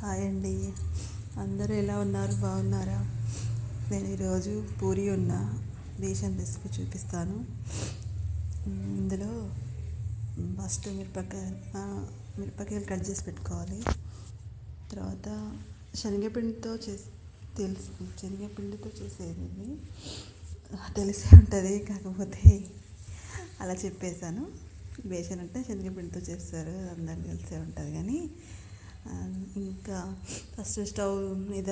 Hi అండి. అందరూ ఎలా ఉన్నారు? బాగున్నారా? నేను ఈరోజు పూరి ఉన్న బేషన్ రెసిపీ చూపిస్తాను. ఇందులో ఫస్ట్ మిరపకాయలు కట్ చేసి పెట్టుకోవాలి. తర్వాత శనగపిండితో శనగపిండితో చేసేది ఇది తెలిసే ఉంటుంది, కాకపోతే అలా చెప్పేశాను. బేషన్ అంటే శనగపిండితో చేస్తారు, అందరికి తెలిసే ఉంటుంది. కానీ ఇంకా ఫస్ట్ స్టవ్ మీద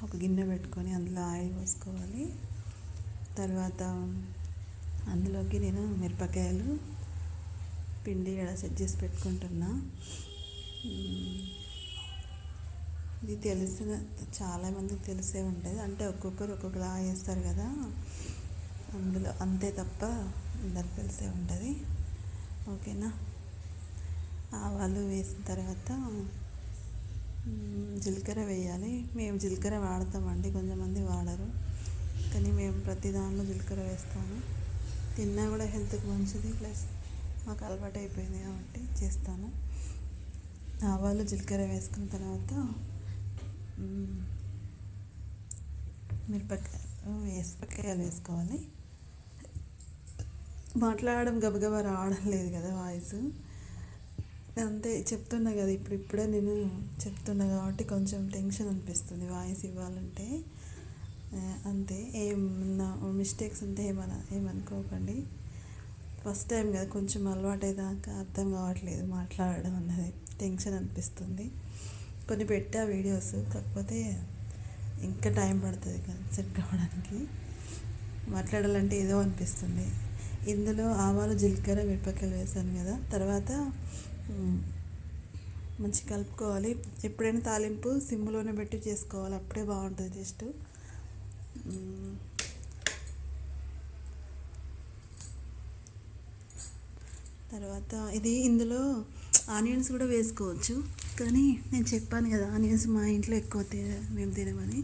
ఒక గిన్నె పెట్టుకొని అందులో ఆయిల్ పోసుకోవాలి. తర్వాత అందులోకి నేను మిరపకాయలు పిండి ఇలా సెట్ చేసి పెట్టుకుంటున్నా. ఇది చాలామందికి తెలిసే ఉంటుంది, అంటే ఒక్కొక్కరు ఒక్కొక్కలా వేస్తారు కదా, అందులో అంతే తప్ప అందరికి తెలిసే ఉంటుంది. ఓకేనా? ఆవాలు వేసిన తర్వాత జీలకర్ర వేయాలి. మేము జీలకర్ర వాడతామండి, కొంతమంది వాడరు, కానీ మేము ప్రతి దానిలో జీలకర్ర వేస్తాము. తిన్నా కూడా హెల్త్కి మంచిది, ప్లస్ మాకు అలవాటు అయిపోయింది కాబట్టి చేస్తాను. ఆవాలు జీలకర్ర వేసుకున్న తర్వాత మిరపకాయలు వేసుకోవాలి. మాట్లాడడం గబగబా రావడం లేదు కదా వాయిస్, అంతే చెప్తున్నా కదా, ఇప్పుడే నేను చెప్తున్నా కాబట్టి కొంచెం టెన్షన్ అనిపిస్తుంది వాయిస్ ఇవ్వాలంటే. అంతే, ఏమన్నా మిస్టేక్స్ ఉంటే ఏమనుకోకండి. ఫస్ట్ టైం కదా, కొంచెం అలవాటైదాకా అర్థం కావట్లేదు మాట్లాడడం అన్నది, టెన్షన్ అనిపిస్తుంది. కొన్ని పెట్టా వీడియోస్, కాకపోతే ఇంకా టైం పడుతుంది కదా సెట్ కావడానికి. మాట్లాడాలంటే ఏదో అనిపిస్తుంది. ఇందులో ఆవాలు జీలకర్ర మిరపకాయలు వేసాను కదా, తర్వాత మంచిగా కలుపుకోవాలి. ఎప్పుడైనా తాలింపు సిమ్లోనే పెట్టి చేసుకోవాలి, అప్పుడే బాగుంటుంది టేస్ట్. తర్వాత ఇందులో ఆనియన్స్ కూడా వేసుకోవచ్చు, కానీ నేను చెప్పాను కదా ఆనియన్స్ మా ఇంట్లో ఎక్కువ మేము తినమని.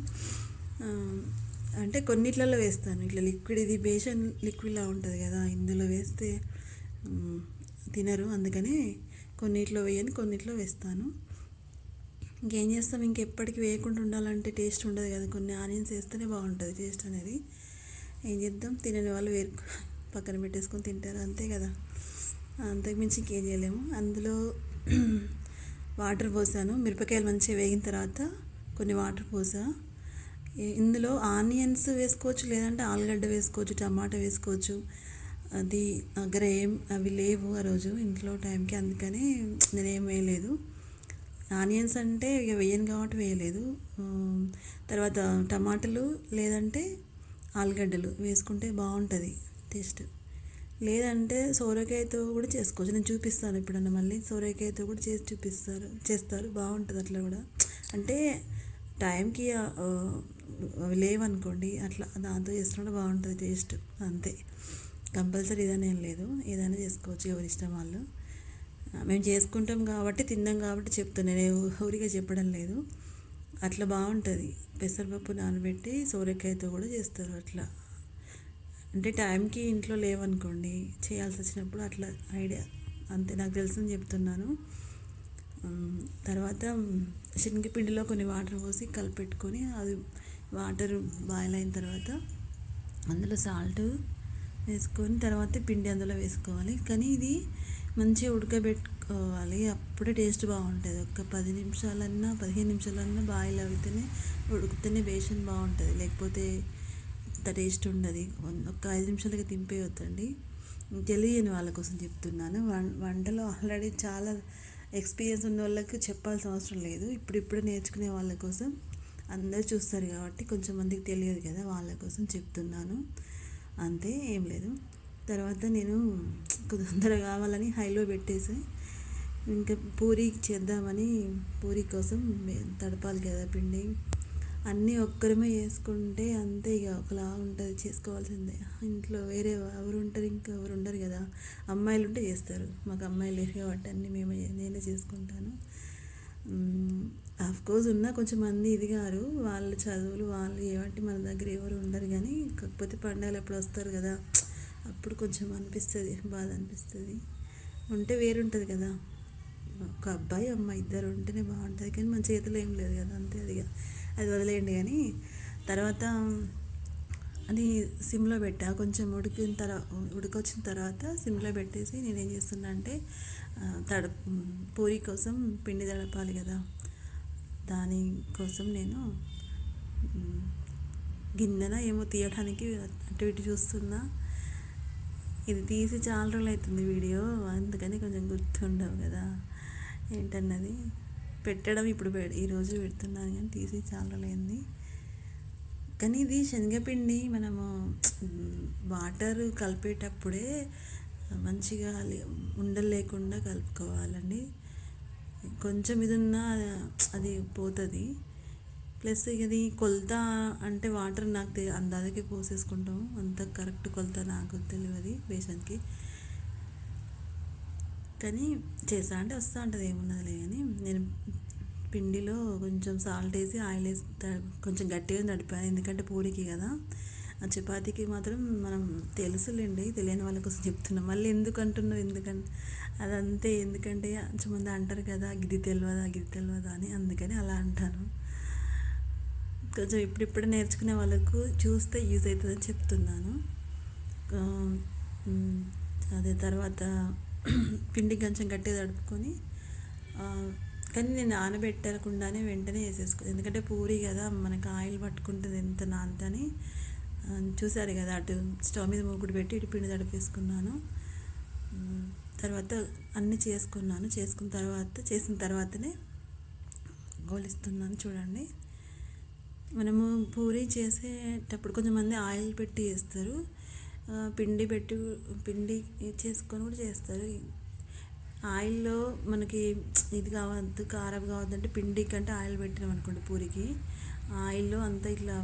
అంటే కొన్నిట్లలో వేస్తాను, ఇట్లా లిక్విడ్, ఇది బేషన్ లిక్విడ్లా ఉంటుంది కదా, ఇందులో వేస్తే తినరు, అందుకని కొన్నిట్లో వేయని కొన్నిట్లో వేస్తాను. ఇంకేం చేస్తాం, ఇంకెప్పటికీ వేయకుండా ఉండాలంటే టేస్ట్ ఉండదు కదా, కొన్ని ఆనియన్స్ వేస్తేనే బాగుంటుంది టేస్ట్ అనేది. ఏం చేద్దాం, తినని వాళ్ళు పక్కన పెట్టేసుకొని తింటారు, అంతే కదా, అంతకుమించి ఇంకేం చేయలేము. అందులో వాటర్ పోసాను, మిరపకాయలు మంచిగా వేగిన తర్వాత కొన్ని వాటర్ పోసా. ఇందులో ఆనియన్స్ వేసుకోవచ్చు, లేదంటే ఆలుగడ్డ వేసుకోవచ్చు, టమాటా వేసుకోవచ్చు. అది దగ్గర అవి లేవు ఆ రోజు ఇంట్లో టైంకి, అందుకని నేనేం వేయలేదు. ఆనియన్స్ అంటే ఇక వేయను కాబట్టి వేయలేదు. తర్వాత టమాటాలు లేదంటే ఆలుగడ్డలు వేసుకుంటే బాగుంటుంది టేస్ట్. లేదంటే సోరకాయతో కూడా చేసుకోవచ్చు, నేను చూపిస్తాను ఎప్పుడన్నా, మళ్ళీ సోరకాయతో కూడా చేస్తారు బాగుంటుంది అట్లా కూడా. అంటే టైంకి లేవనుకోండి, అట్లా దాంతో చేస్తున్నా బాగుంటుంది టేస్ట్, అంతే. కంపల్సరీ ఇదని ఏం లేదు, ఏదైనా చేసుకోవచ్చు, ఎవరి ఇష్టం వాళ్ళు. మేము చేసుకుంటాం కాబట్టి, తిన్నాం కాబట్టి చెప్తాను, నేను ఊరిగా చెప్పడం లేదు. అట్లా బాగుంటుంది. పెసరపప్పు నానబెట్టి సోరకాయతో కూడా చేస్తారు అట్లా. అంటే టైంకి ఇంట్లో లేవనుకోండి, చేయాల్సి వచ్చినప్పుడు అట్లా ఐడియా, అంతే, నాకు తెలుసుని చెప్తున్నాను. తర్వాత శనగపిండిలో కొన్ని వాటర్ పోసి కలిపెట్టుకొని, అది వాటర్ బాయిల్ అయిన తర్వాత అందులో సాల్ట్ వేసుకొని తర్వాత పిండి అందులో వేసుకోవాలి. కానీ ఇది మంచిగా ఉడకబెట్టుకోవాలి, అప్పుడే టేస్ట్ బాగుంటుంది. ఒక 15 నిమిషాలన్నా బాయిల్ అవుతేనే, ఉడికితేనే బేషన్ బాగుంటుంది, లేకపోతే అంత టేస్ట్ ఉండదు. ఒక 5 నిమిషాలకి దింపేయొద్దండి. తెలియని వాళ్ళ కోసం చెప్తున్నాను. వంటలో ఆల్రెడీ చాలా ఎక్స్పీరియన్స్ ఉన్న వాళ్ళకి చెప్పాల్సిన అవసరం లేదు, ఇప్పుడే నేర్చుకునే వాళ్ళ కోసం. అందరూ చూస్తారు కాబట్టి కొంచెం మందికి తెలియదు కదా, వాళ్ళ కోసం చెప్తున్నాను, అంతే, ఏం లేదు. తర్వాత నేను తొందరగా కావాలని హైలో పెట్టేసి, ఇంకా పూరి చేద్దామని, పూరి కోసం తడపాలి కదా పిండి, అన్నీ ఒక్కరమే చేసుకుంటే అంతే, ఇక ఒకలా ఉంటుంది, చేసుకోవాల్సిందే. ఇంట్లో వేరే ఎవరు ఉంటారు, ఇంకా ఎవరు ఉండరు కదా, అమ్మాయిలు ఉంటే చేస్తారు, మాకు అమ్మాయిలు లేరు కాబట్టి అన్నీ నేనే చేసుకుంటాను. ఆఫ్కోర్స్ ఉన్న కొంచెం మంది ఇది గారు, వాళ్ళ చదువులు వాళ్ళు ఏమంటే మన దగ్గర ఎవరు ఉండరు, కానీ కాకపోతే పండుగలు ఎప్పుడు వస్తారు కదా, అప్పుడు కొంచెం అనిపిస్తుంది, బాధ అనిపిస్తుంది. ఉంటే వేరుంటుంది కదా, ఒక అబ్బాయి అమ్మాయి ఇద్దరు ఉంటేనే బాగుంటుంది, కానీ మన చేతిలో ఏం లేదు కదా, అంతే. అది వదిలేయండి. కానీ తర్వాత అది సిమ్లో పెట్టా, కొంచెం ఉడికొచ్చిన తర్వాత సిమ్లో పెట్టేసి నేనేం చేస్తున్నా అంటే పూరి కోసం పిండి తడపాలి కదా, దానికోసం నేను గిన్నెన ఏమో తీయడానికి అటు ఇటు చూస్తున్నా. ఇది తీసి చాలా రోజులు అవుతుంది వీడియో, అందుకని కొంచెం గుర్తుండవు కదా ఏంటన్నది. పెట్టడం ఇప్పుడు ఈరోజు పెడుతున్నాను, కానీ తీసి చాలా రోజులు అయింది. కానీ ఇది శనగపిండి మనము వాటర్ కలిపేటప్పుడే మంచిగా ఉండలు లేకుండా కలుపుకోవాలండి. కొంచెం ఇది ఉన్నా అది పోతుంది. ప్లస్ ఇది కొలత అంటే వాటర్ నాకు అందాజకి పోసేసుకుంటాం, అంత కరెక్ట్ కొలత నాకు తెలియదు బేసన్కి. కానీ చేస్తా అంటే వస్తూ ఉంటుంది, ఏమున్నదిలే. కానీ నేను పిండిలో కొంచెం సాల్ట్ వేసి ఆయిల్ వేసి కొంచెం గట్టిగా నడిపాను, ఎందుకంటే పూరికి కదా. చపాతీకి మాత్రం మనం తెలుసులేండి, తెలియని వాళ్ళ కోసం చెప్తున్నాం. మళ్ళీ ఎందుకు అంటున్నారు, అదంతే. ఎందుకంటే కొంచెంమంది అంటారు కదా గిది తెలియదా అని, అందుకని అలా అంటాను. కొంచెం ఇప్పుడిప్పుడే నేర్చుకునే వాళ్ళకు చూస్తే యూజ్ అవుతుందని చెప్తున్నాను. అదే తర్వాత పిండి కొంచెం గట్టిగా తడుపుకొని, కానీ నేను నానబెట్టకుండానే వెంటనే వేసేసుకో, ఎందుకంటే పూరి కదా మనకు ఆయిల్ పట్టుకుంటుంది ఎంత నానతని. చూసారు కదా, అటు స్టవ్ మీద మూకుడు పెట్టి ఇటు పిండి తడిపేసుకున్నాను. తర్వాత అన్నీ చేసిన తర్వాతనే గోలిస్తున్నాను. చూడండి, మనము పూరి చేసేటప్పుడు కొంతమంది ఆయిల్ పెట్టి చేస్తారు, పిండి చేసుకొని కూడా చేస్తారు. ఆయిల్లో మనకి ఇది కావద్దు, కారం కావద్దు అంటే పిండి కంటే ఆయిల్ పెట్టినాం అనుకోండి పూరికి, ఆయిల్లో అంతా ఇట్లా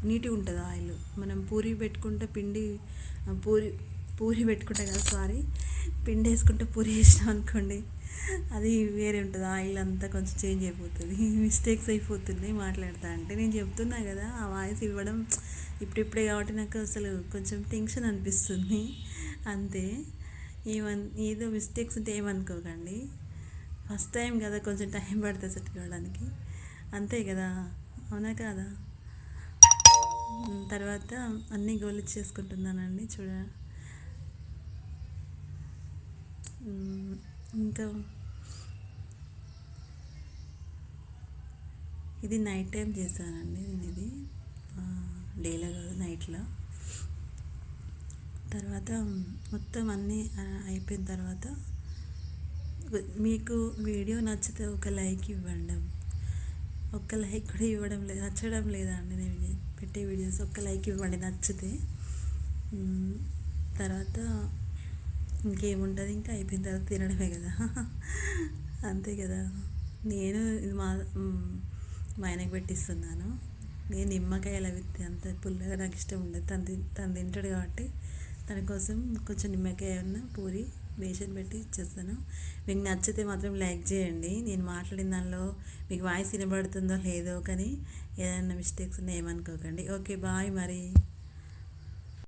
నీట్గా ఉంటుంది ఆయిల్. మనం పూరి పెట్టుకుంటే పూరి పెట్టుకుంటే కదా, పిండి వేసుకుంటే పూరి వేసినాం అనుకోండి, అది వేరే ఉంటుంది, ఆయిల్ అంతా కొంచెం చేంజ్ అయిపోతుంది. మిస్టేక్స్ అయిపోతున్నాయి మాట్లాడుతా అంటే. నేను చెప్తున్నా కదా, ఆ వాయిస్ ఇవ్వడం ఇప్పుడిప్పుడే కాబట్టి నాకు అసలు కొంచెం టెన్షన్ అనిపిస్తుంది, అంతే. ఏదో మిస్టేక్స్ ఉంటే ఏమనుకోకండి, ఫస్ట్ టైం కదా, కొంచెం టైం పడుతుంది సెట్ కావడానికి, అంతే కదా, అవునా కాదా. తర్వాత అన్నీ గోలిచ్చేసుకుంటున్నానండి. ఇంకా ఇది నైట్ టైం చేశానండి నేను, ఇది డేలో కాదు, నైట్లో. తర్వాత మొత్తం అన్నీ అయిపోయిన తర్వాత మీకు వీడియో నచ్చితే ఒక లైక్ ఇవ్వండి. ఒక్క లైక్ కూడా నచ్చడం లేదా అండి నేను పెట్టే వీడియోస్? ఒక్క లైక్ ఇవ్వండి నచ్చితే. తర్వాత ఇంకేముంటుంది, ఇంకా అయిపోయిన తర్వాత తినడమే కదా, అంతే కదా. నేను ఇది మా ఆయనకి పెట్టిస్తున్నాను. నేను నిమ్మకాయలు అవి అంత పుల్లగా నాకు ఇష్టం ఉండదు, తను తింటాడు కాబట్టి తన కోసం కొంచెం నిమ్మకాయ ఉన్న పూరి బేషన్ పెట్టి ఇచ్చేస్తాను. మీకు నచ్చితే మాత్రం లైక్ చేయండి. నేను మాట్లాడిన దానిలో మీకు వాయిస్ వినబడుతుందో లేదో, కానీ ఏదైనా మిస్టేక్స్ ఉన్నా ఏమనుకోకండి. ఓకే, బాయ్ మరి.